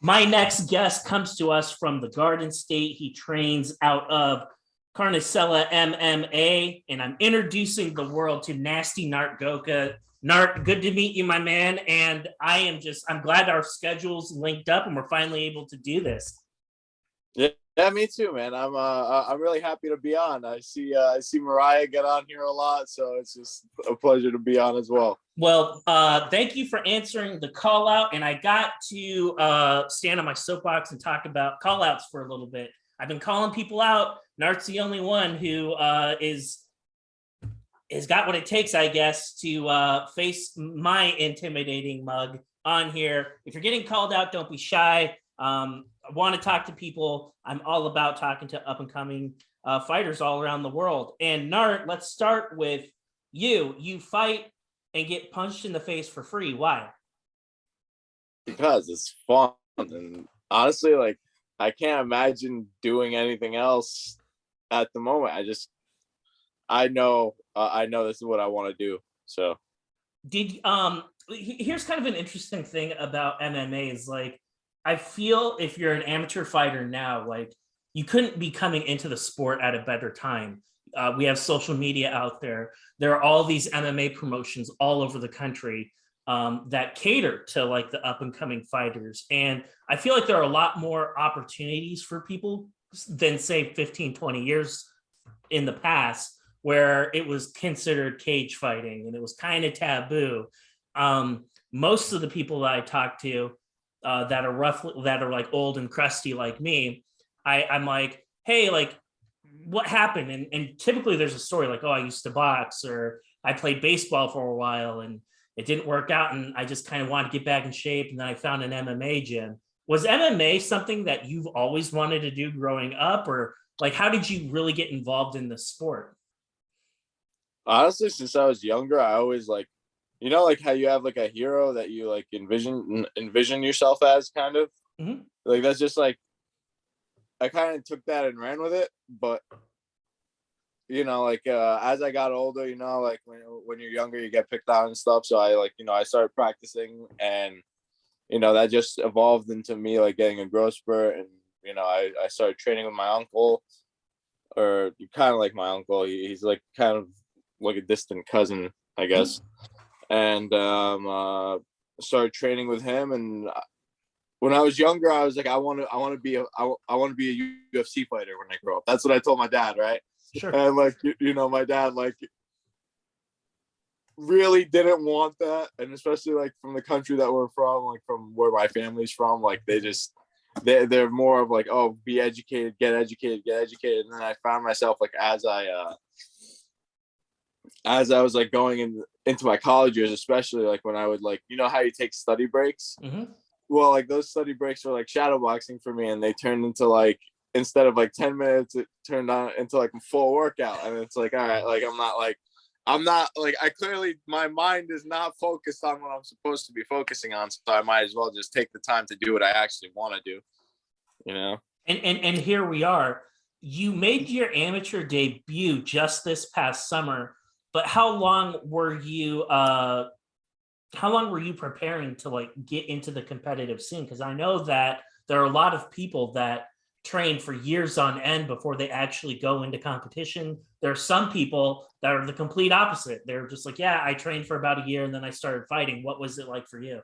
My next guest comes to us from the Garden State. He trains out of Carnicella MMA, and I'm introducing the world to Nasty Nart Gokeh. Nart, good to meet you, my man. And I'm glad our schedules linked up and we're finally able to do this. Yeah, me too, man. I'm really happy to be on. I see Mariah get on here a lot, so it's just a pleasure to be on as well. Well, thank you for answering the call out, and I got to stand on my soapbox and talk about call outs for a little bit. I've been calling people out. Nart's the only one who is got what it takes, I guess, to face my intimidating mug on here. If you're getting called out, don't be shy. I want to talk to people. I'm all about talking to up and coming fighters all around the world. And Nart, let's start with you. You fight and get punched in the face for free. Why? Because it's fun, and honestly, like, I can't imagine doing anything else at the moment. I know this is what I want to do. So here's kind of an interesting thing about MMA is, like, I feel if you're an amateur fighter now, like, you couldn't be coming into the sport at a better time. We have social media out there. There are all these MMA promotions all over the country that cater to, like, the up and coming fighters. And I feel like there are a lot more opportunities for people than, say, 15, 20 years in the past, where it was considered cage fighting and it was kind of taboo. Most of the people that I talk to that are like old and crusty like me, I'm like, hey, like, what happened? And typically there's a story like, oh, I used to box, or I played baseball for a while and it didn't work out, and I just kind of wanted to get back in shape, and then I found an MMA gym. Was MMA something that you've always wanted to do growing up, or like, how did you really get involved in the sport? honestly, since I was younger, I always, like, like how you have like a hero that you like envision yourself as, kind of. Mm-hmm. Like, that's just like, I kind of took that and ran with it. But like, as I got older, like, when you're younger, you get picked on and stuff. So I started practicing, and that just evolved into me, like, getting a growth spurt. And I started training with my uncle, or kind of like my uncle. He's like kind of like a distant cousin, I guess. And started training with him. And when I was younger, I was like, I want to be a UFC fighter when I grow up. That's what I told my dad, right? Sure. And like, my dad, like, really didn't want that, and especially like from the country that we're from, like from where my family's from, like, they're more of like, oh, be educated, get educated. And then I found myself, like, as I was like going into my college years, especially like when I would, like, how you take study breaks. Mm-hmm. Well, like, those study breaks were like shadow boxing for me, and they turned into, like, instead of like 10 minutes, it turned on into like a full workout. And it's like, all right, like, I'm not like, I clearly, my mind is not focused on what I'm supposed to be focusing on, so I might as well just take the time to do what I actually want to do. And here we are. You made your amateur debut just this past summer, but how long were you preparing to, like, get into the competitive scene? Because I know that there are a lot of people that train for years on end before they actually go into competition. There are some people that are the complete opposite. They're just like, yeah, I trained for about a year and then I started fighting. What was it like for you?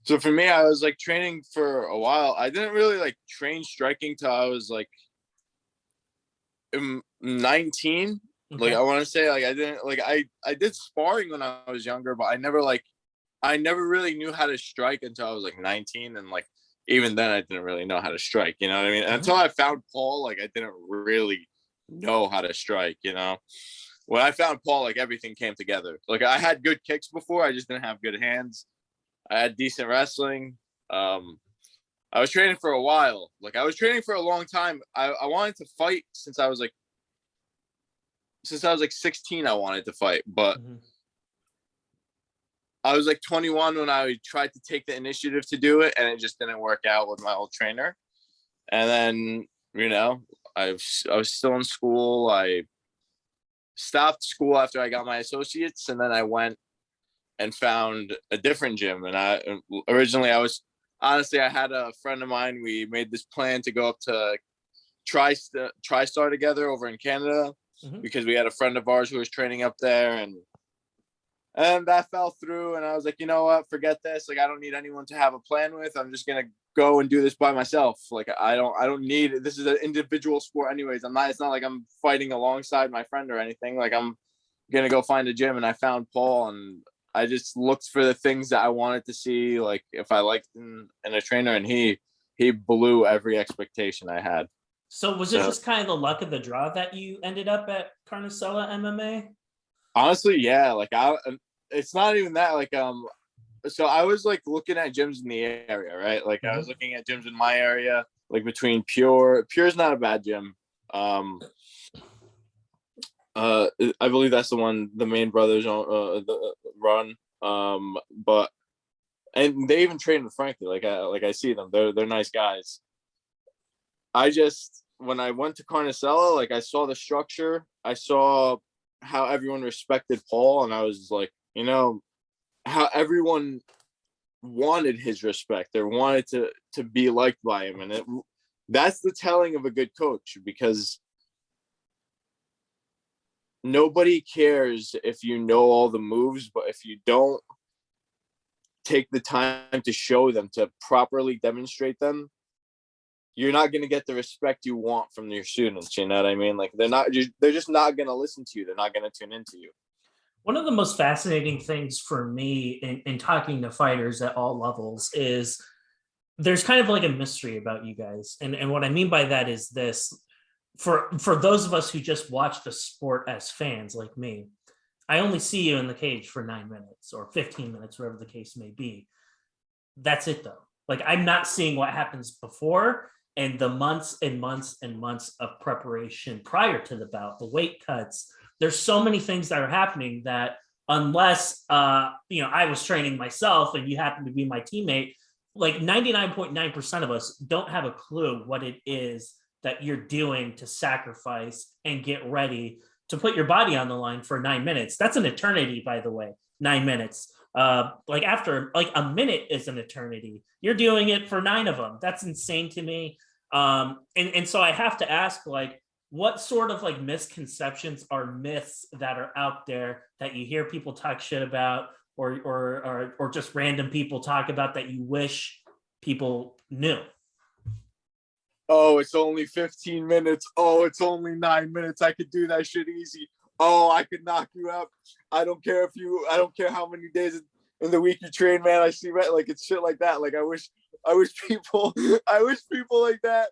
So for me, I was like training for a while. I didn't really like train striking till I was like 19. Okay. Like, I want to say, like, I didn't, like, I did sparring when I was younger, but I never really knew how to strike until I was like 19. And like, even then I didn't really know how to strike, you know what I mean? And until I found Paul, like, I didn't really know how to strike. When I found Paul, like, everything came together. Like, I had good kicks before, I just didn't have good hands. I had decent wrestling. I was training for a while. Like, I was training for a long time. I wanted to fight since I was like 16. I wanted to fight, but I was like 21 when I tried to take the initiative to do it, and it just didn't work out with my old trainer. And then, I was still in school. I stopped school after I got my associates, and then I went and found a different gym. And originally I was honestly, I had a friend of mine. We made this plan to go up to TriStar together over in Canada because we had a friend of ours who was training up there, and that fell through. And I was like, you know what, forget this. Like, I don't need anyone to have a plan with. I'm just gonna go and do this by myself. Like, I don't need, this is an individual sport anyways. It's not like I'm fighting alongside my friend or anything. Like, I'm gonna go find a gym, and I found Paul, and I just looked for the things that I wanted to see, like if I liked in a trainer, and he blew every expectation I had. So was it just kind of the luck of the draw that you ended up at Carnicella MMA? Honestly, yeah. Like, it's not even that. Like, so I was like looking at gyms in the area, right? Like, I was looking at gyms in my area, like between Pure's not a bad gym. I believe that's the one the Main Brothers run. But and they even train with Frankie. Like I see them. They're nice guys. When I went to Carnicella, like, I saw the structure. I saw how everyone respected Paul, and I was like, you know, how everyone wanted his respect or wanted to be liked by him. And that's the telling of a good coach, because nobody cares if you know all the moves, but if you don't take the time to show them, to properly demonstrate them, you're not going to get the respect you want from your students. You know what I mean? Like, they're just not going to listen to you. They're not going to tune into you. One of the most fascinating things for me in talking to fighters at all levels is there's kind of like a mystery about you guys. And what I mean by that is this: for those of us who just watch the sport as fans like me, I only see you in the cage for 9 minutes or 15 minutes, whatever the case may be. That's it, though. Like, I'm not seeing what happens before and the months and months and months of preparation prior to the bout, the weight cuts. There's so many things that are happening that unless I was training myself and you happen to be my teammate, like 99.9% of us don't have a clue what it is that you're doing to sacrifice and get ready to put your body on the line for 9 minutes. That's an eternity, by the way. 9 minutes. Like, after like a minute is an eternity. You're doing it for 9 of them. That's insane to me. And so I have to ask, like, what sort of like misconceptions or myths that are out there that you hear people talk shit about, or just random people talk about that you wish people knew? Oh, it's only 15 minutes. Oh, it's only 9 minutes. I could do that shit easy. Oh, I could knock you out. I don't care how many days in the week you train, man. I see, right? Like, it's shit like that. Like, I wish people like that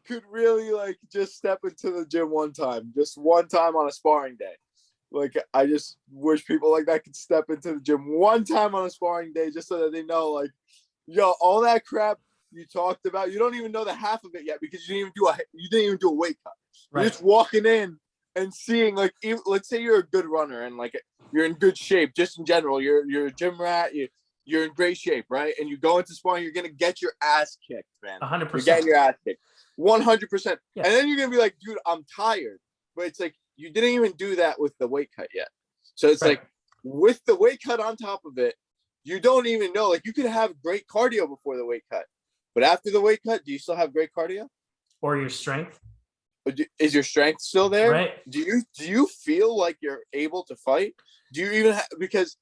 could really, like, just step into the gym one time on a sparring day. Like, I just wish people like that could step into the gym one time on a sparring day, just so that they know, like, yo, all that crap you talked about, you don't even know the half of it yet, because you didn't even do a weight cut. Right. You're just walking in and seeing, like, let's say you're a good runner and, like, you're in good shape, just in general. You're a gym rat. You're in great shape, right? And you go into sparring, you're gonna get your ass kicked, man. 100%. You're getting your ass kicked, 100%. Yeah. And then you're gonna be like, dude, I'm tired. But it's like, you didn't even do that with the weight cut yet. So it's right. Like, with the weight cut on top of it, you don't even know. Like, you could have great cardio before the weight cut, but after the weight cut, do you still have great cardio? Or your strength? Is your strength still there? Right. Do you feel like you're able to fight? Do you even because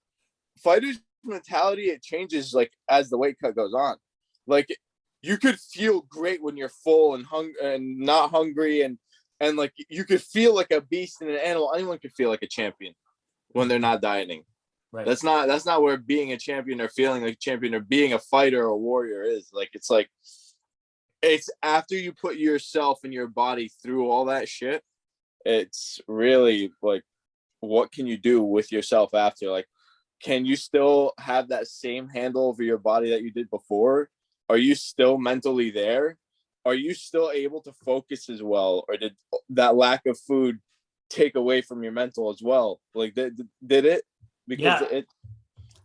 fighters' mentality, it changes, like, as the weight cut goes on. Like, you could feel great when you're full and not hungry, and like, you could feel like a beast and an animal. Anyone could feel like a champion when they're not dieting. Right. That's not where being a champion or feeling like a champion or being a fighter or a warrior is. Like, it's after you put yourself and your body through all that shit, it's really like, what can you do with yourself after? Like, can you still have that same handle over your body that you did before? Are you still mentally there? Are you still able to focus as well? Or did that lack of food take away from your mental as well? Like, did it? Because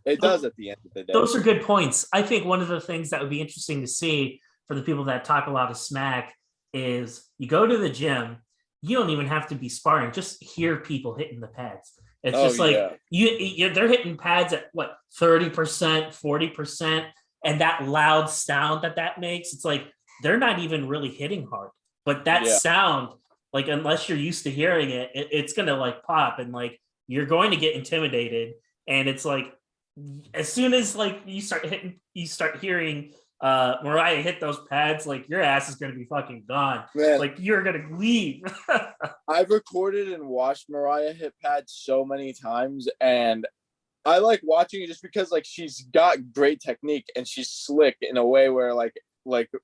it does at the end of the day. Those are good points. I think one of the things that would be interesting to see for the people that talk a lot of smack is you go to the gym, you don't even have to be sparring, just hear people hitting the pads. It's just like they're hitting pads at what, 30%, 40%. and that loud sound that makes, it's like they're not even really hitting hard, but that Yeah. sound, like unless you're used to hearing it's gonna like pop, and like you're going to get intimidated. And it's like as soon as like you start hearing Mariah hit those pads, like your ass is gonna be fucking gone. Man, like you're gonna leave. I've recorded and watched Mariah hit pads so many times, and I like watching it just because like she's got great technique and she's slick in a way where like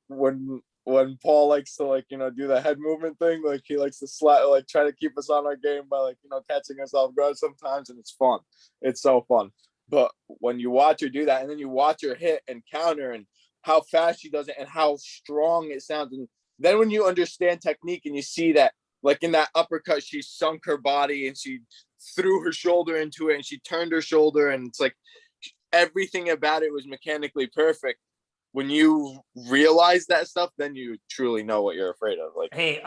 when Paul likes to like, you know, do the head movement thing, like he likes to like try to keep us on our game by like, you know, catching us off guard sometimes, and it's fun. It's so fun. But when you watch her do that and then you watch her hit and counter and how fast she does it and how strong it sounds, and then when you understand technique and you see that like in that uppercut she sunk her body and she threw her shoulder into it and she turned her shoulder, and it's like everything about it was mechanically perfect. When you realize that stuff, then you truly know what you're afraid of. Like, hey,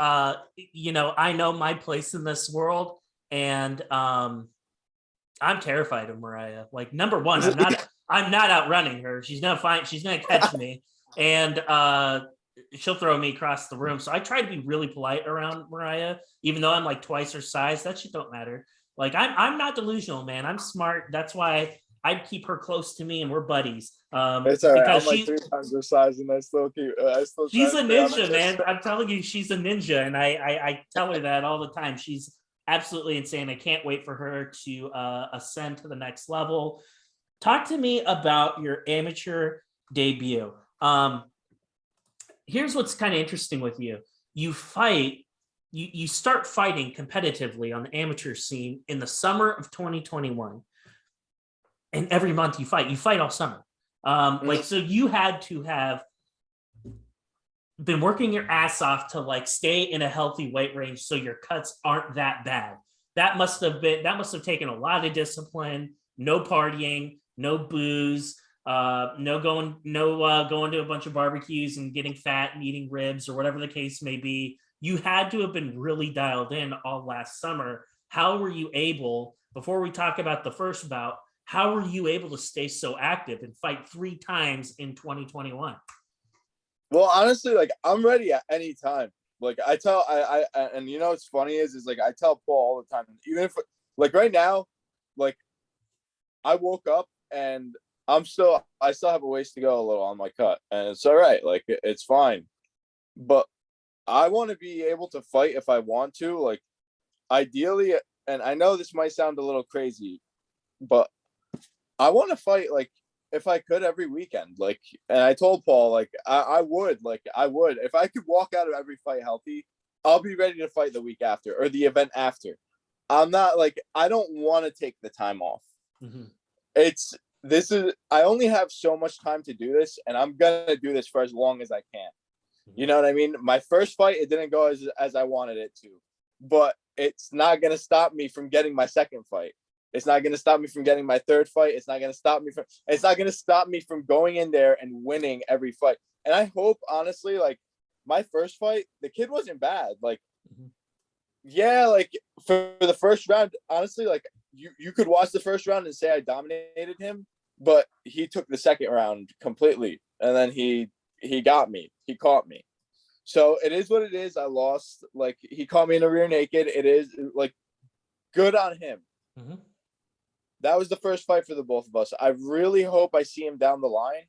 you know, I know my place in this world, and I'm terrified of Mariah. Like, number one, I'm not outrunning her. She's gonna find, she's gonna catch me, and she'll throw me across the room. So I try to be really polite around Mariah, even though I'm like twice her size. That shit don't matter. Like, I'm not delusional, man. I'm smart. That's why I keep her close to me, and we're buddies. it's all right. Because I'm like 3 times her size, and I still she's try a to stay on ninja, her. man. I'm telling you, she's a ninja, and I tell her that all the time. She's absolutely insane. I can't wait for her to ascend to the next level. Talk to me about your amateur debut. Here's what's kind of interesting with you. You start fighting competitively on the amateur scene in the summer of 2021, and every month you fight all summer. Like, so you had to have been working your ass off to like stay in a healthy weight range so your cuts aren't that bad. That must have taken a lot of discipline. No partying, no booze, no going to a bunch of barbecues and getting fat and eating ribs or whatever the case may be. You had to have been really dialed in all last summer. How were you able, before we talk about the first bout, how were you able to stay so active and fight 3 times in 2021? Well, honestly, like I'm ready at any time. Like I tell, I and you know what's funny is like I tell Paul all the time, even if like right now, like I woke up and I still have a ways to go a little on my cut, and it's all right. Like it's fine, but I want to be able to fight if I want to. Like ideally, and I know this might sound a little crazy, but I want to fight like if I could every weekend. Like, and I told Paul like I would if I could walk out of every fight healthy, I'll be ready to fight the week after or the event after. I'm not like I don't want to take the time off. Mm-hmm. I only have so much time to do this, and I'm gonna do this for as long as I can. You know what I mean? My first fight, it didn't go as I wanted it to, but it's not gonna stop me from getting my second fight. It's not gonna stop me from getting my third fight. It's not gonna stop me from going in there and winning every fight. And I hope, honestly, like my first fight, the kid wasn't bad. Like, yeah, like for the first round, honestly, like you could watch the first round and say I dominated him, but he took the second round completely, and then he got me. He caught me. So it is what it is. I lost. Like he caught me in the rear naked. It is like good on him. Mm-hmm. That was the first fight for the both of us. I really hope I see him down the line,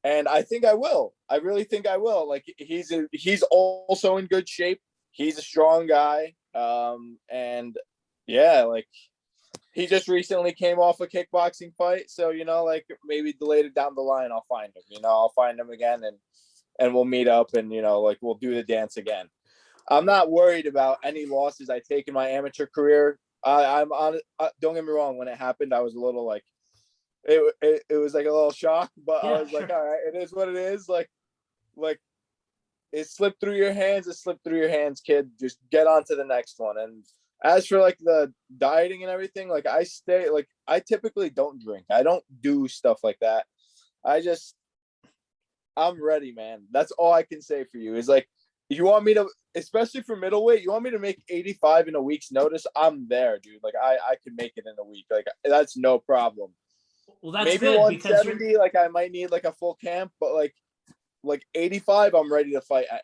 and I think I will. I really think I will. Like he's also in good shape. He's a strong guy. And yeah, like he just recently came off a kickboxing fight, so you know, like maybe later down the line I'll find him. You know, I'll find him again, and we'll meet up, and you know, like we'll do the dance again. I'm not worried about any losses I take in my amateur career. I'm on. Don't get me wrong. When it happened, I was a little like, it was like a little shock, but yeah, I was like, all right, it is what it is. Like it slipped through your hands. It slipped through your hands, kid. Just get on to the next one. And as for like the dieting and everything, like I typically don't drink. I don't do stuff like that. I'm ready, man. That's all I can say for you is like, you want me to, especially for middleweight, you want me to make 85 in a week's notice? I'm there, dude. Like I can make it in a week. Like that's no problem. Well, that's Maybe good because you're 170, like I might need like a full camp, but like 85, I'm ready to fight at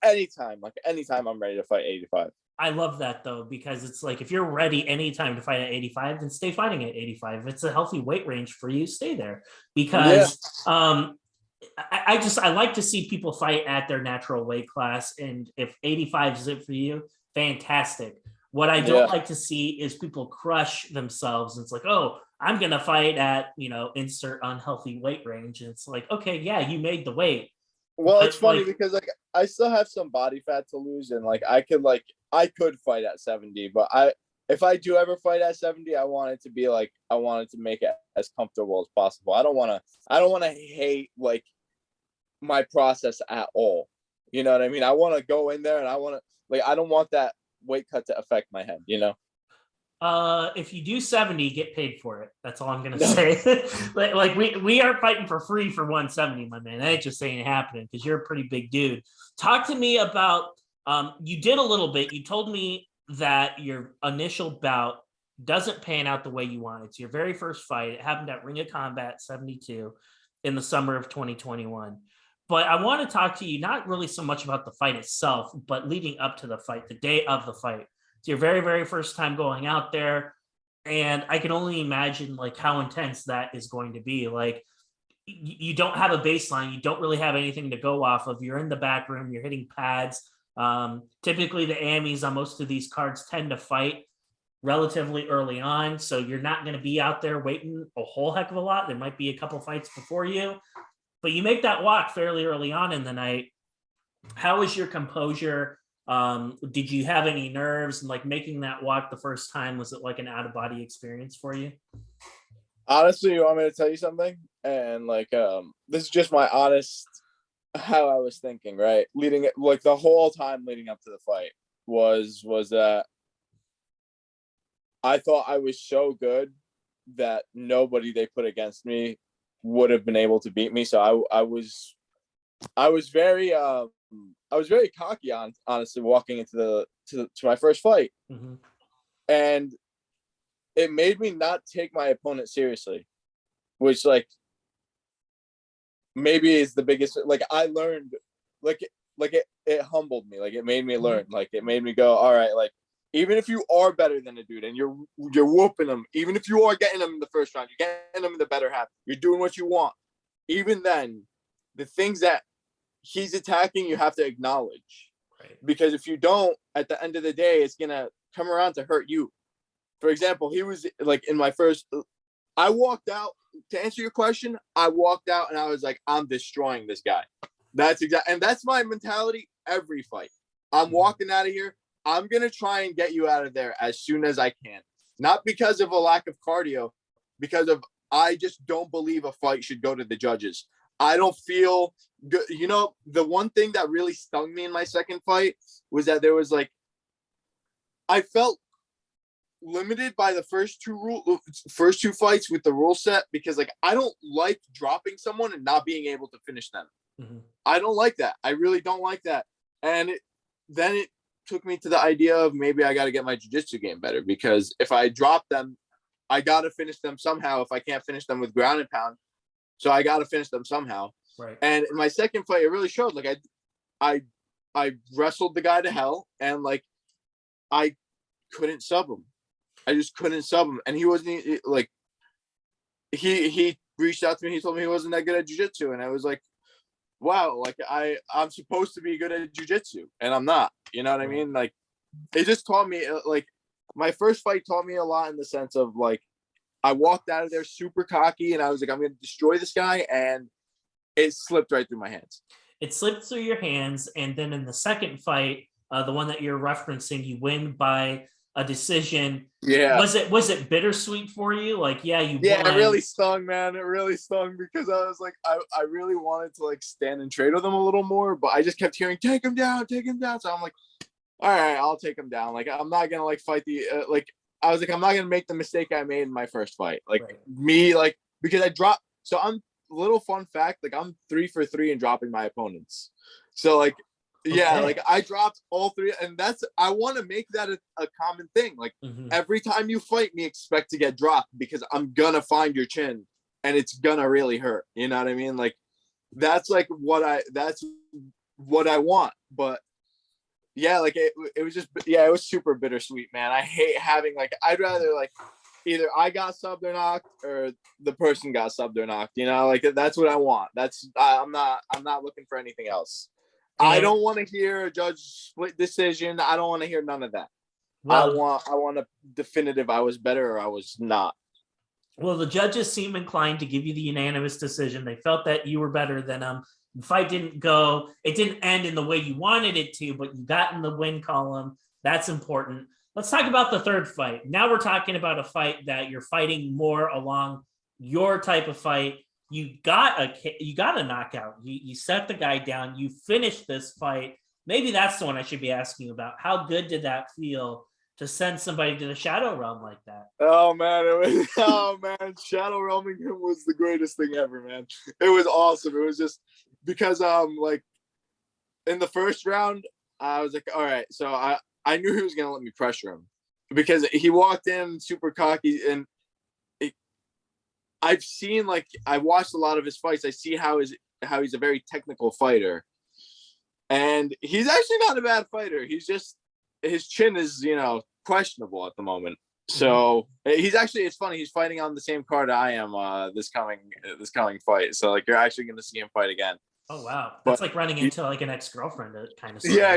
anytime. Like anytime I'm ready to fight 85. I love that though, because it's like if you're ready anytime to fight at 85, then stay fighting at 85. If it's a healthy weight range for you, stay there. Yeah. Because I like to see people fight at their natural weight class. And if 85 is it for you, fantastic. What I don't Yeah. like to see is people crush themselves. It's like, oh, I'm gonna fight at insert unhealthy weight range. And it's like, okay, yeah, you made the weight. Well, it's But funny like, because like I still have some body fat to lose, and like I could fight at 70, but if I do ever fight at 70, I want it to be like I want it to make it as comfortable as possible. I don't wanna hate like my process at all. You know what I mean? I want to go in there and I don't want that weight cut to affect my head, you know? if you do 70, get paid for it. That's all I'm gonna No. say. like we are fighting for free for 170, my man. That just ain't happening because you're a pretty big dude. Talk to me about you did a little bit. You told me that your initial bout doesn't pan out the way you wanted. It's your very first fight. It happened at Ring of Combat 72 in the summer of 2021. But I want to talk to you not really so much about the fight itself, but leading up to the fight, the day of the fight. It's your very, very first time going out there. And I can only imagine like how intense that is going to be. Like you don't have a baseline. You don't really have anything to go off of. You're in the back room. You're hitting pads. Typically the Amis on most of these cards tend to fight relatively early on. So you're not going to be out there waiting a whole heck of a lot. There might be a couple fights before you, but you make that walk fairly early on in the night. How is your composure? Did you have any nerves? And like making that walk the first time, was it like an out of body experience for you? Honestly, you want me to tell you something? And like this is just my honest how I was thinking, right? Leading it like the whole time leading up to the fight was that I thought I was so good that nobody they put against me would have been able to beat me. So I was very cocky on honestly walking into to my first fight. Mm-hmm. And it made me not take my opponent seriously, which like maybe is the biggest like I learned it humbled me. Like it made me learn. Like it made me go, all right, like even if you are better than a dude and you're whooping them, even if you are getting them in the first round, you're getting them in the better half, you're doing what you want. Even then, the things that he's attacking, you have to acknowledge. Right. Because if you don't, at the end of the day, it's gonna come around to hurt you. For example, he was like in my first, I walked out, to answer your question, I walked out and I was like, I'm destroying this guy. And that's my mentality every fight. I'm walking out of here. I'm going to try and get you out of there as soon as I can. Not because of a lack of cardio, because of, I just don't believe a fight should go to the judges. I don't feel good. You know, the one thing that really stung me in my second fight was that there was like, I felt limited by the first two fights with the rule set, because like I don't like dropping someone and not being able to finish them. Mm-hmm. I don't like that. I really don't like that. And then it took me to the idea of maybe I got to get my jiu-jitsu game better, because if I drop them, I got to finish them somehow. If I can't finish them with ground and pound, so I got to finish them somehow. Right. And in my second fight, it really showed. Like I wrestled the guy to hell, and like I couldn't sub him. I just couldn't sub him. And he wasn't like, he reached out to me. He told me he wasn't that good at jiu-jitsu. And I was like, wow, like I'm supposed to be good at jiu-jitsu and I'm not, you know what I mean? Like it just taught me, like my first fight taught me a lot in the sense of like, I walked out of there super cocky and I was like, I'm going to destroy this guy. And it slipped right through my hands. It slipped through your hands. And then in the second fight, the one that you're referencing, you win by a decision. Yeah. Was it bittersweet for you? Like, yeah, you won. It really stung, man. It really stung because I was like, I really wanted to like stand and trade with him a little more, but I just kept hearing, take him down. So I'm like, all right, I'll take him down. Like, I'm not going to like fight I was like, I'm not going to make the mistake I made in my first fight. Like me, like, because I dropped. So little fun fact, like I'm 3 for 3 in dropping my opponents. So like, yeah, like I dropped all 3, and I want to make that a common thing. Like every time you fight me, expect to get dropped because I'm gonna find your chin and it's gonna really hurt. You know what I mean? Like that's like that's what I want. But yeah, like it was just, yeah, it was super bittersweet, man. I hate having, like, I'd rather like either I got subbed or knocked, or the person got subbed or knocked. You know, like that's what I want. I'm not looking for anything else. I And don't want to hear a judge split decision. I don't want to hear none of that. well, I want a definitive. I was better or I was not. well, the judges seem inclined to give you the unanimous decision. They felt that you were better than them. The fight didn't go, it didn't end in the way you wanted it to, but you got in the win column. That's important. Let's talk about the third fight. Now we're talking about a fight that you're fighting more along your type of fight. You got a knockout. You set the guy down. You finished this fight. Maybe that's the one I should be asking about. How good did that feel to send somebody to the shadow realm like that? Oh man, oh man, shadow realming him was the greatest thing ever, man. It was awesome. It was just because like in the first round, I was like, all right, so I knew he was gonna let me pressure him because he walked in super cocky, and I've seen, like, I watched a lot of his fights. I see how he's a very technical fighter, and he's actually not a bad fighter. He's just, his chin is, questionable at the moment. So he's actually, it's funny, he's fighting on the same card I am this coming fight. So like you're actually going to see him fight again. Oh wow, that's But like running into like an ex-girlfriend, kind of. yeah.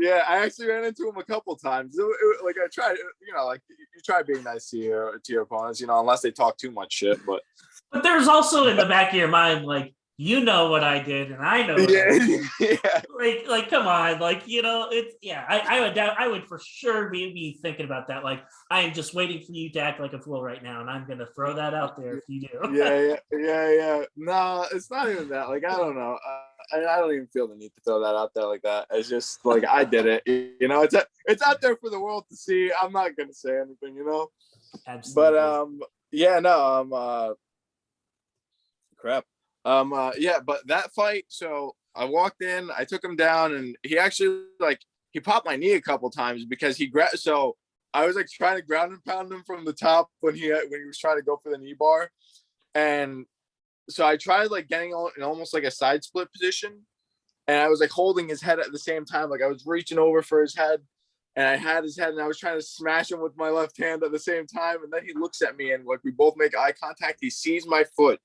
Yeah, I actually ran into him a couple times. Like I tried, like you try being nice to your opponents, unless they talk too much shit. But there's also in the back of your mind, like, you know what I did, and I know what I did. Yeah. Like, come on, like, it's, yeah. I would for sure be thinking about that. Like, I am just waiting for you to act like a fool right now, and I'm gonna throw that out there if you do. Yeah. No, it's not even that. Like, I don't know. I don't even feel the need to throw that out there like that. It's just like I did it. It's out there for the world to see. I'm not gonna say anything, Absolutely. But yeah, no, crap. Yeah, but that fight. So I walked in, I took him down, and he actually, like, he popped my knee a couple times because he grabbed. So I was like trying to ground and pound him from the top when he was trying to go for the knee bar, and so I tried like getting in almost like a side split position, and I was like holding his head at the same time, like I was reaching over for his head, and I had his head, and I was trying to smash him with my left hand at the same time, and then he looks at me, and like we both make eye contact. He sees my foot.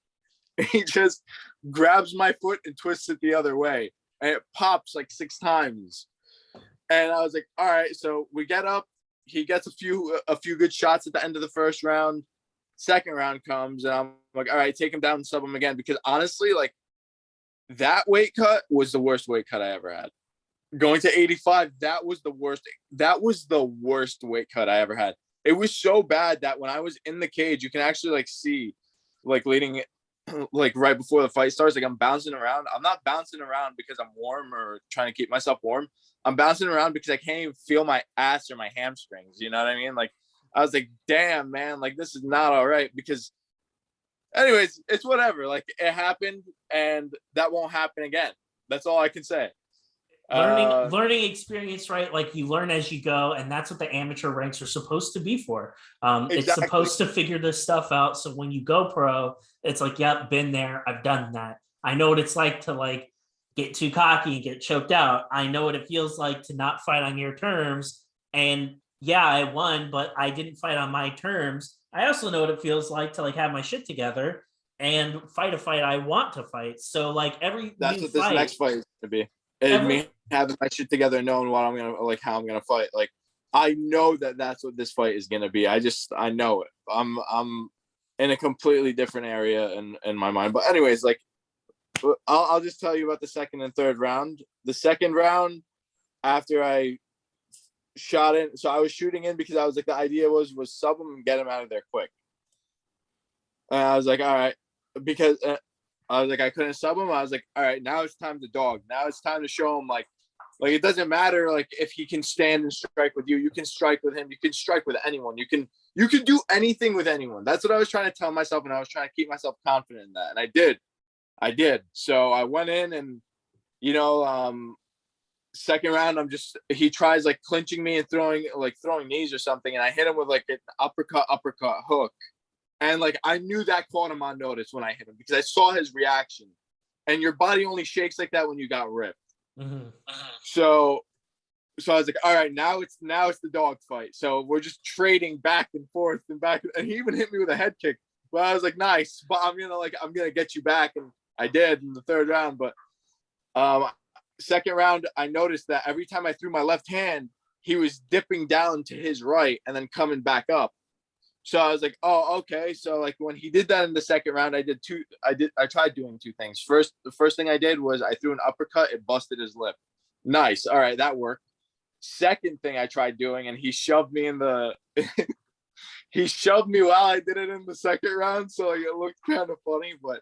He just grabs my foot and twists it the other way, and it pops like 6 times. And I was like, all right. So we get up. He gets a few good shots at the end of the first round. Second round comes, and I'm like, all right, take him down and sub him again. Because honestly, like, that weight cut was the worst weight cut I ever had. Going to 85, that was the worst. That was the worst weight cut I ever had. It was so bad that when I was in the cage, you can actually like see, like, leading, like right before the fight starts, like I'm bouncing around. I'm not bouncing around because I'm warm or trying to keep myself warm. I'm bouncing around because I can't even feel my ass or my hamstrings. You know what I mean? Like, I was like, damn, man, like this is not all right. Because anyways, it's whatever. Like, it happened, and that won't happen again. That's all I can say. Learning experience, right? Like, you learn as you go, and that's what the amateur ranks are supposed to be for. It's Exactly. supposed to figure this stuff out, so when you go pro, it's like, yep, been there, I've done that. I know what it's like to like get too cocky and get choked out. I know what it feels like to not fight on your terms, and yeah, I won, but I didn't fight on my terms. I also know what it feels like to like have my shit together and fight a fight I want to fight. So like every That's new what this fight, next fight is gonna be. And every me having my shit together, and knowing what I'm gonna, like, how I'm gonna fight. Like, I know that that's what this fight is gonna be. I know it. I'm in a completely different area in my mind. But anyways, like, I'll just tell you about the second and third round. The second round, after I shot in, so I was shooting in because I was like, the idea was sub him and get him out of there quick. And I was like, all right, because I was like, I couldn't sub him. I was like, all right, now it's time to dog. Now it's time to show him, like it doesn't matter, like, if he can stand and strike with you, you can strike with him. You can strike with anyone. You can do anything with anyone. That's what I was trying to tell myself, and I was trying to keep myself confident in that, and I did. So I went in, and second round, he tries like clinching me and throwing knees or something, and I hit him with like an uppercut hook, And like I knew that caught him on notice when I hit him because I saw his reaction. And your body only shakes like that when you got ripped. Mm-hmm. So I was like, all right, now it's the dog fight. So we're just trading back and forth and back. And he even hit me with a head kick. But I was like, nice, but I'm gonna get you back. And I did in the third round. But second round, I noticed that every time I threw my left hand, he was dipping down to his right and then coming back up. So I was like, oh, okay. So like when he did that in the second round, I tried doing two things. The first thing I did was I threw an uppercut, it busted his lip. Nice. All right, that worked. Second thing I tried doing, and he shoved me he shoved me while I did it in the second round. So like, it looked kind of funny, but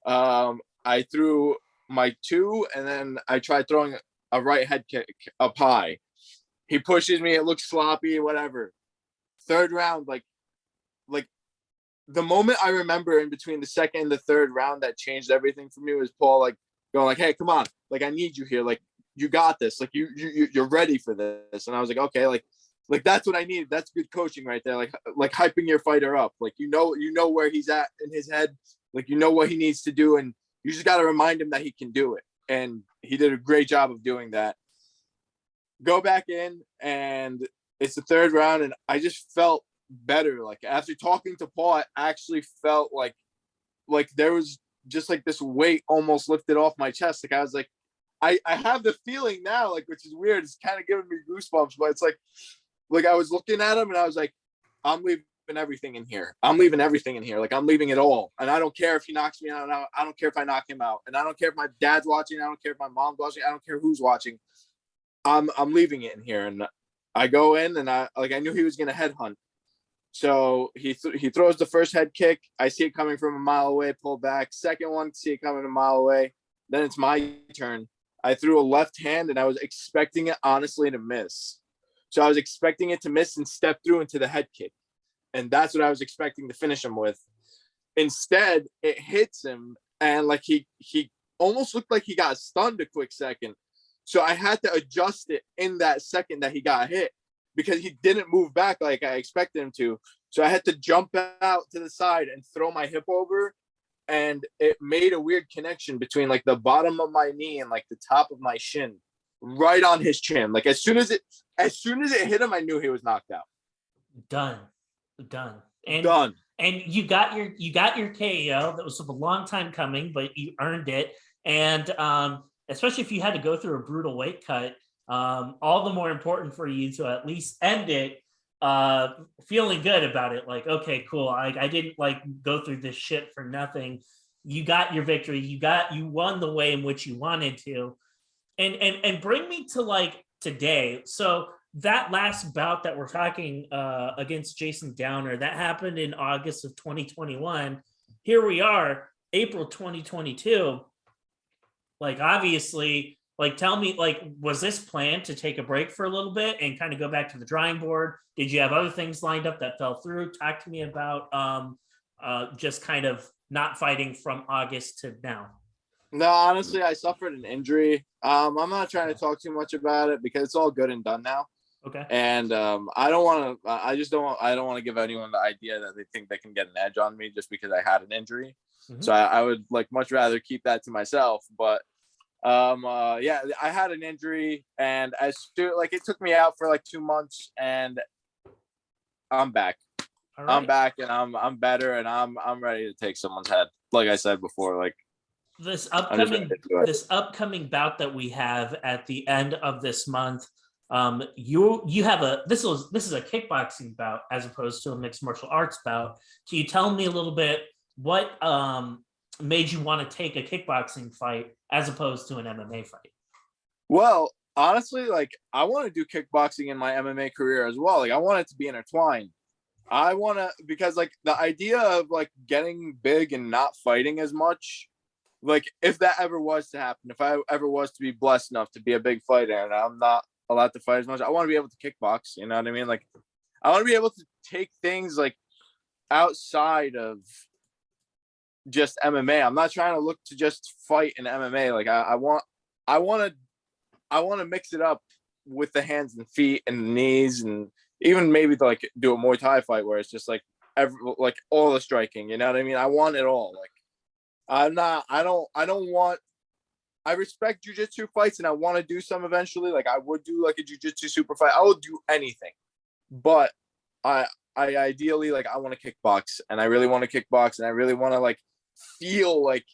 I threw my two, and then I tried throwing a right head kick up high. He pushes me, it looks sloppy, whatever. Third round, like the moment I remember in between the second and the third round that changed everything for me was Paul like going like, hey, come on, like I need you here, like you got this, like you're ready for this. And I was like, okay, like that's what I needed. That's good coaching right there, like hyping your fighter up, like you know where he's at in his head, like you know what he needs to do, and you just got to remind him that he can do it. And he did a great job of doing that. Go back in, and it's the third round, and I just felt better. Like after talking to Paul, I actually felt like there was just like this weight almost lifted off my chest. Like I was like, I have the feeling now, like, which is weird. It's kind of giving me goosebumps, but it's like I was looking at him and I was like, I'm leaving everything in here. I'm leaving everything in here. Like I'm leaving it all. And I don't care if he knocks me out. I don't care if I knock him out. And I don't care if my dad's watching. I don't care if my mom's watching. I don't care who's watching. I'm leaving it in here. And I go in, and I knew he was going to headhunt. So he throws the first head kick. I see it coming from a mile away, pull back. Second one, see it coming a mile away. Then it's my turn. I threw a left hand, and I was expecting it, honestly, to miss. So I was expecting it to miss and step through into the head kick. And that's what I was expecting to finish him with. Instead, it hits him, and like he almost looked like he got stunned a quick second. So I had to adjust it in that second that he got hit, because he didn't move back like I expected him to. So I had to jump out to the side and throw my hip over, and it made a weird connection between like the bottom of my knee and like the top of my shin, right on his chin. Like as soon as it hit him, I knew he was knocked out. Done. And Done. And you got your KO. That was a long time coming, but you earned it. And especially if you had to go through a brutal weight cut, all the more important for you to at least end it feeling good about it. Like, okay, cool. I didn't like go through this shit for nothing. You got your victory. You won the way in which you wanted to. And bring me to like today. So that last bout that we're talking against Jason Downer, that happened in August of 2021. Here we are, April 2022. Like, obviously, like, tell me, like, was this planned to take a break for a little bit and kind of go back to the drawing board? Did you have other things lined up that fell through? Talk to me about just kind of not fighting from August to now. No, honestly, I suffered an injury. I'm not trying to talk too much about it because it's all good and done now. Okay. And I don't want to. I don't want to give anyone the idea that they think they can get an edge on me just because I had an injury. Mm-hmm. So I would like much rather keep that to myself. But yeah, I had an injury, and it took me out for like 2 months, and I'm back. All right. I'm back, and I'm better, and I'm ready to take someone's head. Like I said before, like. This upcoming bout that we have at the end of this month, you have this is a kickboxing bout as opposed to a mixed martial arts bout. Can you tell me a little bit what made you want to take a kickboxing fight as opposed to an MMA fight? Well, honestly, like I want to do kickboxing in my MMA career as well. Like I want it to be intertwined. I want to, because like the idea of like getting big and not fighting as much. Like, if that ever was to happen, if I ever was to be blessed enough to be a big fighter and I'm not allowed to fight as much, I want to be able to kickbox. You know what I mean? Like, I want to be able to take things like outside of just MMA. I'm not trying to look to just fight in MMA. Like, I want to mix it up with the hands and feet and the knees, and even maybe like do a Muay Thai fight where it's just like like all the striking. You know what I mean? I want it all. Like I don't want. I respect jujitsu fights, and I want to do some eventually. Like I would do like a jujitsu super fight. I would do anything, but I ideally like I want to kickbox, and I really want to kickbox, and I really want to like feel like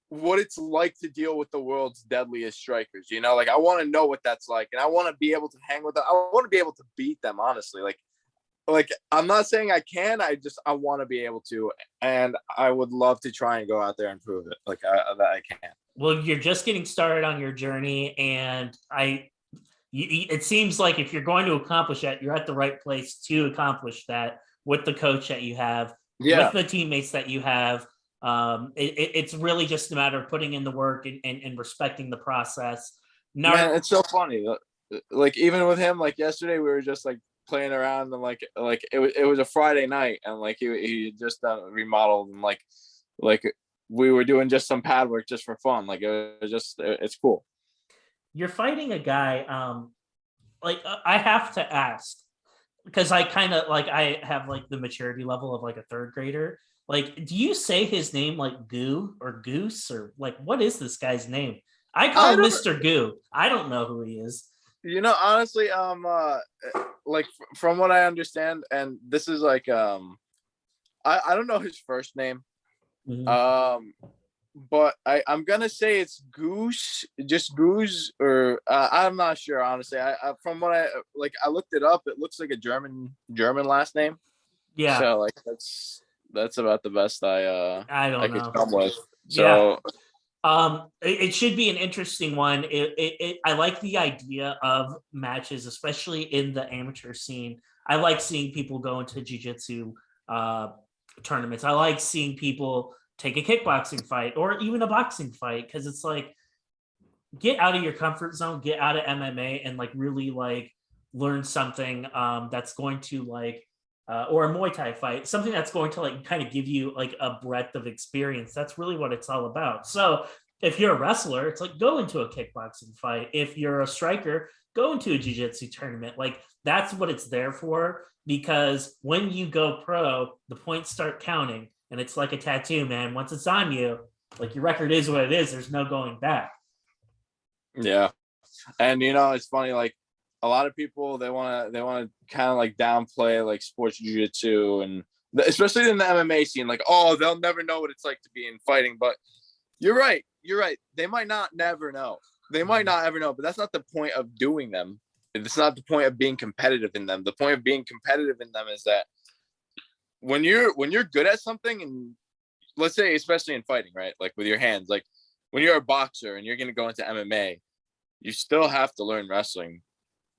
what it's like to deal with the world's deadliest strikers. You know, like I want to know what that's like, and I want to be able to hang with them. I want to be able to beat them. Honestly, like I'm not saying I can. I want to be able to, and I would love to try and go out there and prove it. Like that I can. Well, you're just getting started on your journey, and it seems like if you're going to accomplish that, you're at the right place to accomplish that with the coach that you have, with the teammates that you have. It's really just a matter of putting in the work and respecting the process. Man, it's so funny. Like even with him, like yesterday, we were just like playing around, and like it was a Friday night, and like he just remodeled, and like we were doing just some pad work just for fun. Like it was just it's cool. You're fighting a guy. I have to ask, because I kind of like I have like the maturity level of like a third grader. Like, do you say his name like Goo or Goose, or like what is this guy's name? I call him Mr. Goo. I don't know who he is. You know, honestly, like from what I understand, and this is like I don't know his first name. Mm-hmm. But I'm gonna say it's Goose, just Goose, or I'm not sure honestly. I from what I looked it up, it looks like a German last name. Yeah. So like that's about the best I don't know. could come with. So it should be an interesting one. I like the idea of matches, especially in the amateur scene. I like seeing people go into jiu-jitsu tournaments. I like seeing people take a kickboxing fight or even a boxing fight, because it's like, get out of your comfort zone, get out of MMA, and like really like learn something that's going to like or a Muay Thai fight, something that's going to like kind of give you like a breadth of experience. That's really what it's all about. So if you're a wrestler, it's like go into a kickboxing fight. If you're a striker, go into a jiu-jitsu tournament. Like that's what it's there for, because when you go pro, the points start counting, and it's like a tattoo, man. Once it's on you, like your record is what it is. There's no going back. Yeah. And you know, it's funny, like a lot of people they want to kind of like downplay like sports jiu-jitsu, and especially in the MMA scene, like, oh, they'll never know what it's like to be in fighting. But you're right. They might not never know. They might not ever know, but that's not the point of doing them. It's not the point of being competitive in them. The point of being competitive in them is that when you're good at something, and let's say especially in fighting, right? Like with your hands, like when you're a boxer and you're going to go into MMA, you still have to learn wrestling.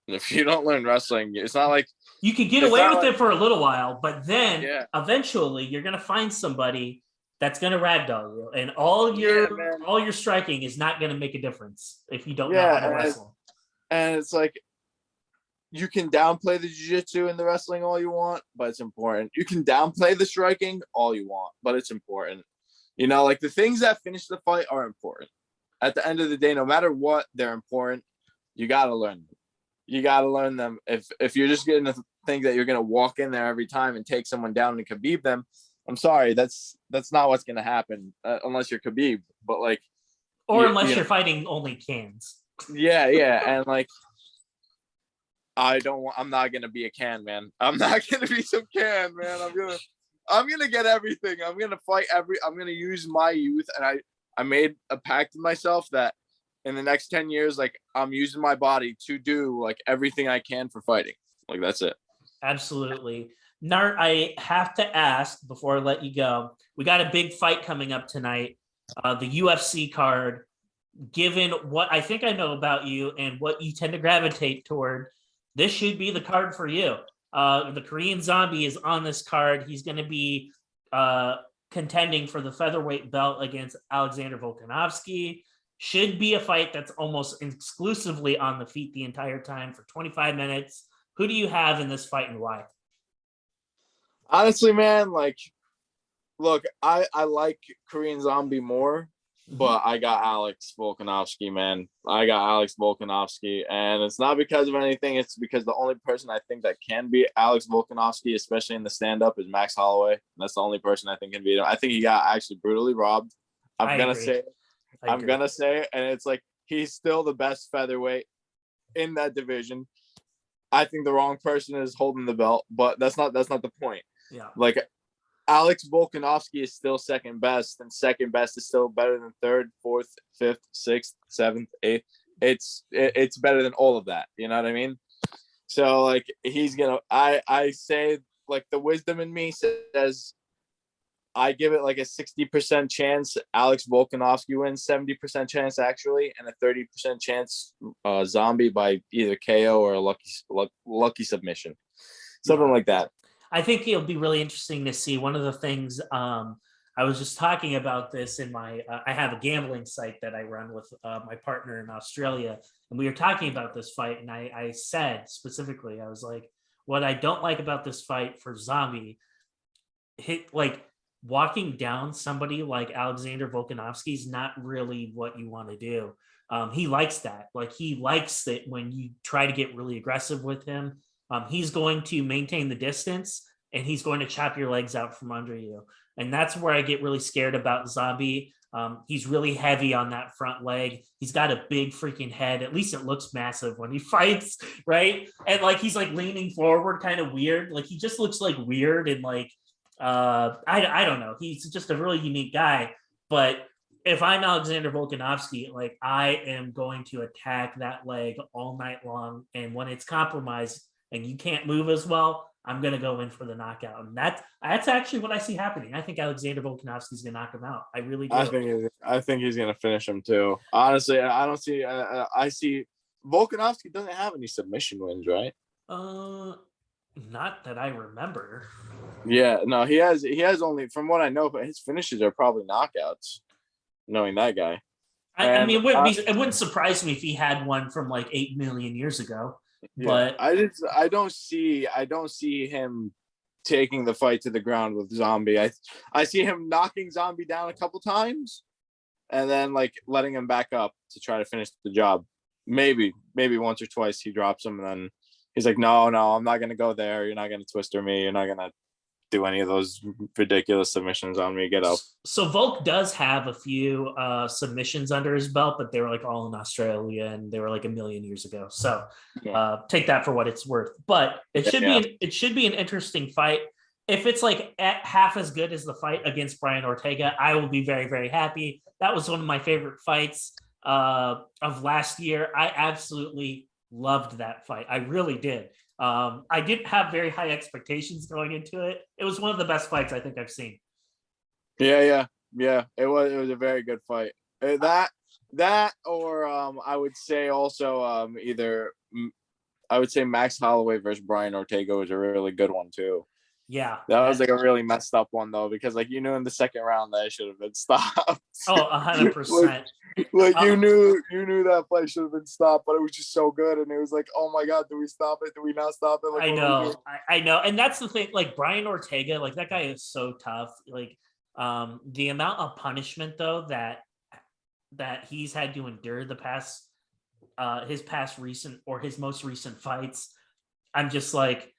And if you don't learn wrestling, it's not like you could get away with it for a little while, but then eventually you're going to find somebody that's going to ragdoll you, and all your striking is not going to make a difference if you don't know how to wrestle. And it's like, you can downplay the jiu-jitsu and the wrestling all you want, but it's important. You can downplay the striking all you want, but it's important. You know, like the things that finish the fight are important. At the end of the day, no matter what, they're important. You got to learn them. You got to learn them. If you're just going to think that you're going to walk in there every time and take someone down and Khabib them, I'm sorry, that's not what's going to happen unless you're Khabib. But like, or unless you're fighting only cans. Yeah, and like, I'm not gonna be a can, man. I'm not gonna be some can, man. I'm gonna get everything. I'm gonna fight I'm gonna use my youth, and I made a pact with myself that in the next 10 years, like I'm using my body to do like everything I can for fighting. Like that's it. Absolutely. Nart, I have to ask before I let you go. We got a big fight coming up tonight, the UFC card. Given what I think I know about you and what you tend to gravitate toward, this should be the card for you. The Korean Zombie is on this card. He's going to be contending for the featherweight belt against Alexander Volkanovski. Should be a fight that's almost exclusively on the feet the entire time for 25 minutes. Who do you have in this fight, and why? Honestly, man, like, look, I like Korean Zombie more, but I got Alex Volkanovski, man. I got Alex Volkanovski, and it's not because of anything. It's because the only person I think that can beat Alex Volkanovski, especially in the stand-up, is Max Holloway. That's the only person I think can beat him. I think he got actually brutally robbed. I'm gonna say it, and it's like he's still the best featherweight in that division. I think the wrong person is holding the belt, but that's not the point. Yeah. Like Alex Volkanovski is still second best, and second best is still better than third, fourth, fifth, sixth, seventh, eighth. It's better than all of that. You know what I mean? So like he's gonna. I say like the wisdom in me says I give it like a 60% chance Alex Volkanovski wins, 70% chance actually, and a 30% chance Zombie by either KO or a lucky submission, something like that. I think it'll be really interesting to see. One of the things I was just talking about this in my I have a gambling site that I run with my partner in Australia, and we were talking about this fight, and I said specifically, I was like, what I don't like about this fight for Zombie, walking down somebody like Alexander Volkanovski is not really what you want to do. He likes that. Like he likes it when you try to get really aggressive with him. He's going to maintain the distance and he's going to chop your legs out from under you. And that's where I get really scared about Zombie. He's really heavy on that front leg. He's got a big freaking head. At least it looks massive when he fights, right? And like he's like leaning forward, kind of weird. Like he just looks like weird and like I don't know. He's just a really unique guy. But if I'm Alexander Volkanovski, like I am going to attack that leg all night long. And when it's compromised and you can't move as well, I'm going to go in for the knockout. And that's actually what I see happening. I think Alexander Volkanovski is going to knock him out. I really do. I think he's going to finish him too. Honestly, I don't see. I see Volkanovski doesn't have any submission wins, right? Not that I remember. Yeah, no, he has only, from what I know, but his finishes are probably knockouts. Knowing that guy, I mean, it wouldn't surprise me if he had one from like 8 million years ago. Yeah, but I don't see him taking the fight to the ground with Zombie. I see him knocking Zombie down a couple times, and then like letting him back up to try to finish the job. Maybe once or twice he drops him, and then he's like, no, I'm not gonna go there. You're not gonna twister me. You're not gonna do any of those ridiculous submissions on me. Get up. So Volk does have a few submissions under his belt, but they were like all in Australia and they were like 1 million years ago. So take that for what it's worth. But it should be an interesting fight. If it's like at half as good as the fight against Brian Ortega, I will be very, very happy. That was one of my favorite fights of last year. I absolutely loved that fight. I really did. I didn't have very high expectations going into it. It was one of the best fights I think I've seen. Yeah. It was a very good fight. That or I would say also either I would say Max Holloway versus Brian Ortega was a really good one too. Yeah, that was like a really messed up one though, because like in the second round that should have been stopped. Oh, 100%. Like you knew that fight should have been stopped, but it was just so good, and it was like, oh my god, do we stop it? Do we not stop it? Like, I know, and that's the thing. Like Brian Ortega, like that guy is so tough. Like the amount of punishment though that he's had to endure the past his most recent fights. I'm just like,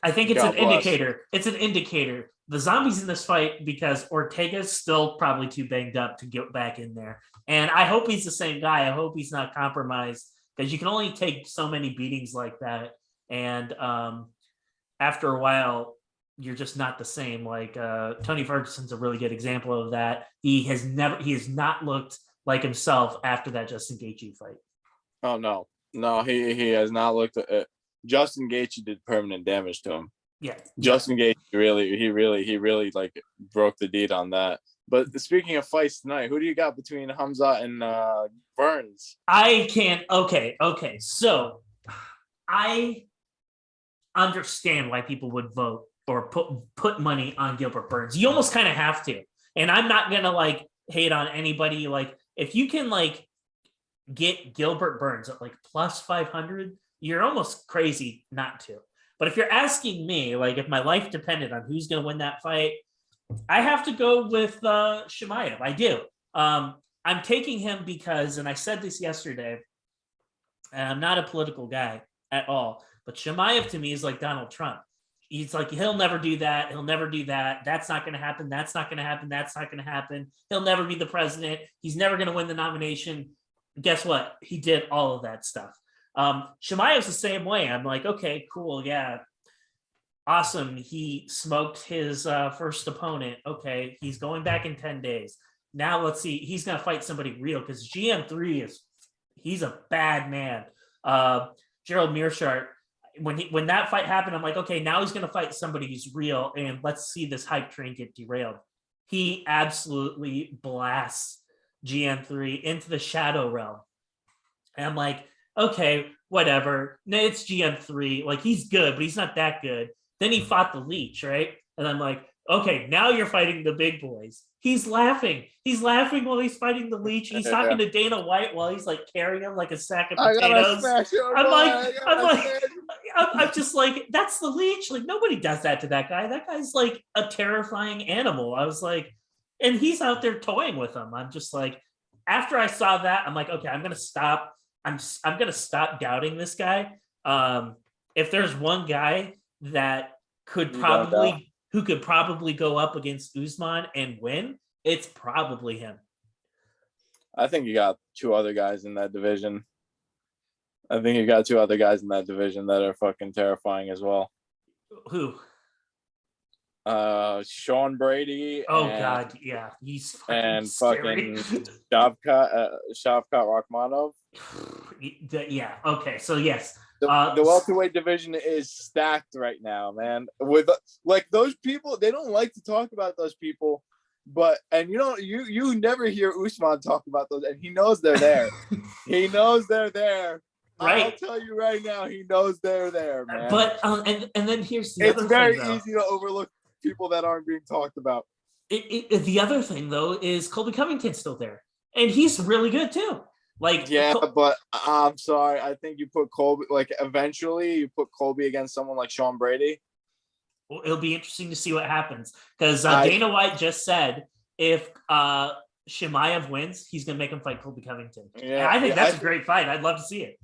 I think it's an indicator. It's an indicator. The Zombie's in this fight because Ortega's still probably too banged up to get back in there. And I hope he's the same guy. I hope he's not compromised, because you can only take so many beatings like that. And after a while, you're just not the same. Like Tony Ferguson's a really good example of that. He has not looked like himself after that Justin Gaethje fight. Oh no, he has not looked at it. Justin Gaethje did permanent damage to him. Yeah. Justin Gaethje really like broke the deed on that. But speaking of fights tonight, who do you got between Hamza and Burns? Okay. So I understand why people would vote or put money on Gilbert Burns. You almost kind of have to. And I'm not gonna like hate on anybody. Like if you can like get Gilbert Burns at like plus 500, you're almost crazy not to. But if you're asking me, like if my life depended on who's going to win that fight, I have to go with Chimaev. I do. I'm taking him because, and I said this yesterday, and I'm not a political guy at all, but Chimaev to me is like Donald Trump. He's like, he'll never do that. He'll never do that. That's not going to happen. That's not going to happen. That's not going to happen. He'll never be the president. He's never going to win the nomination. Guess what? He did all of that stuff. Chimaev's the same way. I'm like, okay, cool. Yeah. Awesome. He smoked his first opponent. Okay. He's going back in 10 days. Now let's see. He's going to fight somebody real because GM3 he's a bad man. Gerald Mearshart, when that fight happened, I'm like, okay, now he's going to fight somebody who's real, and let's see this hype train get derailed. He absolutely blasts GM3 into the shadow realm. And I'm like, okay, whatever. It's GM3. Like, he's good, but he's not that good. Then he fought the Leech, right? And I'm like, okay, now you're fighting the big boys. He's laughing. He's laughing while he's fighting the Leech. He's talking to Dana White while he's like carrying him like a sack of potatoes. I'm just like, that's the Leech. Like, nobody does that to that guy. That guy's like a terrifying animal. I was like, and he's out there toying with him. I'm just like, after I saw that, I'm like, okay, I'm gonna stop. I'm gonna stop doubting this guy. If there's one guy that could probably who could probably go up against Usman and win, it's probably him. I think you got two other guys in that division. That are fucking terrifying as well. Who? Sean Brady. God, yeah, he's fucking scary. Shavkat Rakhmonov. Yeah. Okay. So yes. The welterweight division is stacked right now, man. With like those people, they don't like to talk about those people, but you never hear Usman talk about those, and he knows they're there. He knows they're there. Right. I'll tell you right now, he knows they're there, man. But and then here's the other thing. It's very easy to overlook people that aren't being talked about. The other thing though is Colby Covington's still there, and he's really good too. Like, yeah, but I'm sorry. I think you put Colby, like, eventually you put Colby against someone like Sean Brady. Well, it'll be interesting to see what happens because Dana White just said if Chimaev wins, he's going to make him fight Colby Covington. Yeah, and I think that's a great fight. I'd love to see it.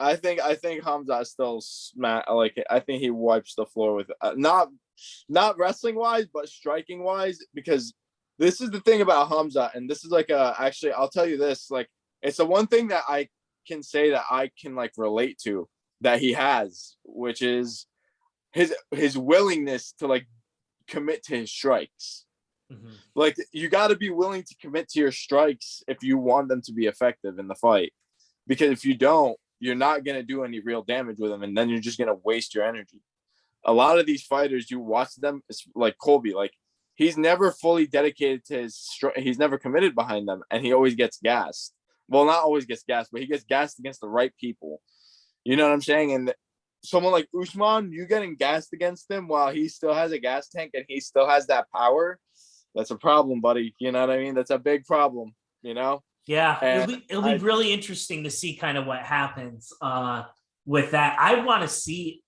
I think Hamzat still I think he wipes the floor with not wrestling wise, but striking wise, because this is the thing about Hamzat, and this is like actually I'll tell you this, like, it's the one thing that I can say that I can like relate to that he has, which is his willingness to like commit to his strikes. Mm-hmm. Like, you got to be willing to commit to your strikes if you want them to be effective in the fight, because if you don't, you're not going to do any real damage with them, and then you're just going to waste your energy. A lot of these fighters, you watch them, it's like Colby, like, he's never fully dedicated to he's never committed behind them, and he always gets gassed. Well, not always gets gassed, but he gets gassed against the right people. You know what I'm saying? And someone like Usman, you getting gassed against him while he still has a gas tank and he still has that power, that's a problem, buddy. You know what I mean? That's a big problem, you know? Yeah, it'll be really interesting to see kind of what happens with that. I want to see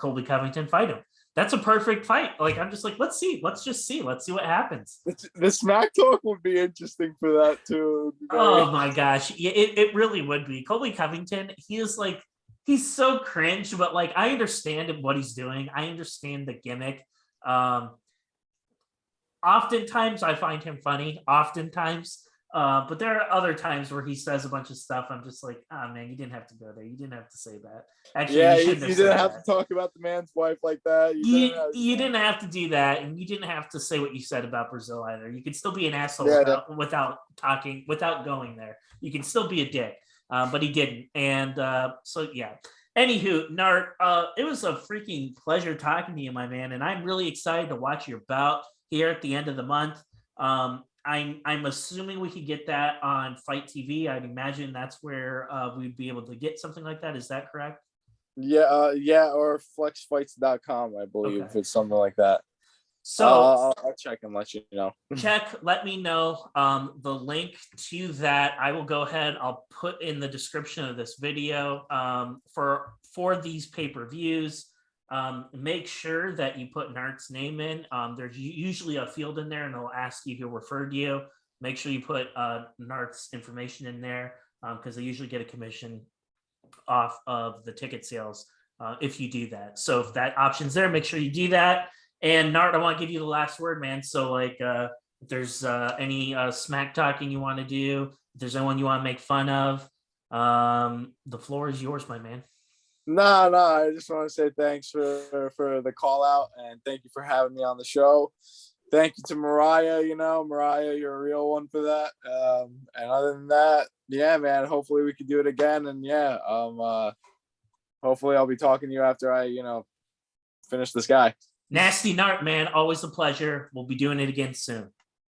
Colby Covington fight him. That's a perfect fight. Like, I'm just like, let's see what happens. The smack talk would be interesting for that too. Oh my gosh. Yeah, it really would be. Colby Covington, he's so cringe, but like, I understand what he's doing. I understand the gimmick. Oftentimes I find him funny, but there are other times where he says a bunch of stuff. I'm just like, oh man, you didn't have to go there. You didn't have to say that. Actually, yeah, you didn't have to talk about the man's wife like that. You didn't have to do that, and you didn't have to say what you said about Brazil either. You could still be an asshole without going there. You can still be a dick, but he didn't. And so yeah. Anywho, Nart, it was a freaking pleasure talking to you, my man, and I'm really excited to watch your bout here at the end of the month. I'm assuming we could get that on Fight TV. I'd imagine that's where we'd be able to get something like that. Is that correct? Yeah, or flexfights.com, I believe. Okay. It's something like that. So I'll check and let you know. Let me know the link to that. I will go ahead. I'll put in the description of this video for these pay-per-views. Make sure that you put Nart's name in. There's usually a field in there, and it'll ask you who referred you. make sure you put Nart's information in there because they usually get a commission off of the ticket sales if you do that. So if that option's there, make sure you do that. And Nart, I want to give you the last word, man. So like, if there's any smack talking you want to do, if there's anyone you want to make fun of, the floor is yours, my man. No, I just want to say thanks for the call out, and thank you for having me on the show. Thank you to Mariah. Mariah, you're a real one for that. And other than that, yeah, man, hopefully we can do it again. And yeah, hopefully I'll be talking to you after I, finish this guy. Nasty Nart, man. Always a pleasure. We'll be doing it again soon.